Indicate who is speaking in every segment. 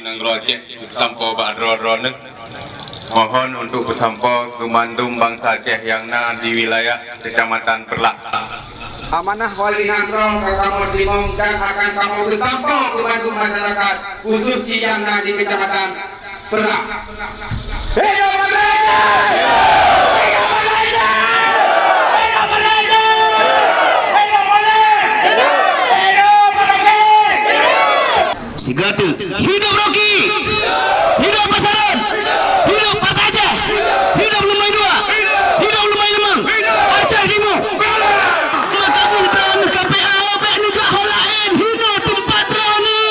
Speaker 1: nang Aceh sampo badro-dronek. Mohon untuk bersampo kemantum bangsa Aceh yang di wilayah Kecamatan Perlak.
Speaker 2: Amanah wali nangro kamu limong dan akan kamu bersampo kebantu masyarakat khusus yang di Kecamatan Perlak. Hidup Malaysia! Hidup Malaysia! Hidup Malaysia! Hidup Malaysia! Hidup Malaysia!
Speaker 3: Sigatu, hidup Rocky, hidup Pasaran, hidup Partai Aceh, hidup Lumai 2, hidup Lumai Lemang, Aceh Timur. Makabul Pranu KPA Obek Nujak Holain, hidup tempat Rona.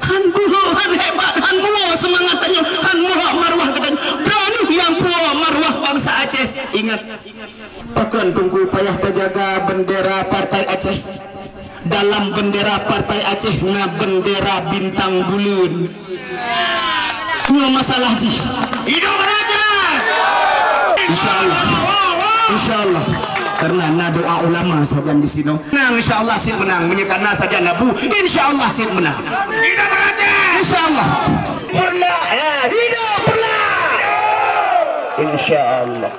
Speaker 3: Han buho, han hebat, han buho semangatnya, han muha marwah katanya. Pranu yang puah marwah bangsa Aceh. Ingat, akan tunggu payah terjaga bendera Partai Aceh. Dalam bendera Partai Aceh na bendera bintang bulan. Nggak masalah sih. Hidup raja. Insyaallah. Insyaallah. Karena na doa ulama saja di sini. Nah, insyaallah sih menang. Menyekana saja nabu. Insyaallah sih menang. Hidup raja. Insyaallah. Perlah. Hidup perlah. Insyaallah.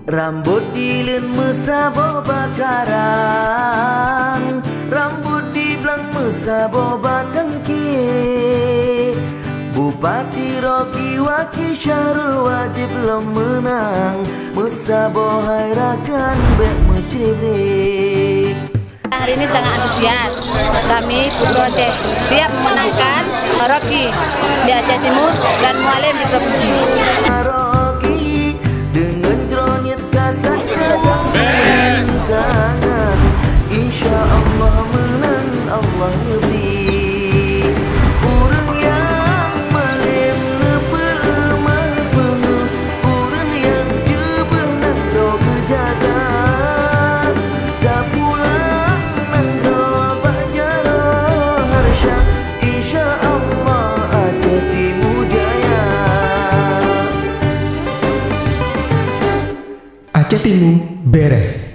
Speaker 4: Rambut dilin mesabo bakaran, rambut di belang mesabo batengki. Bupati Rocky Waki Syarul wajib lo menang, mesabo hairakan bek mencibrik.
Speaker 5: Hari ini sangat antusias, kami Putu Aceh siap memenangkan Rocky di Aceh Timur dan Mualim di provinsi.
Speaker 4: Insya Allah menang Allah lebih. Urang yang malim lepemah penuh, urang yang jebah nangro kejaga. Tak pulang nangro bajaro harsha. Insya Allah Aceh Timur jaya.
Speaker 6: Aceh Timur bereh.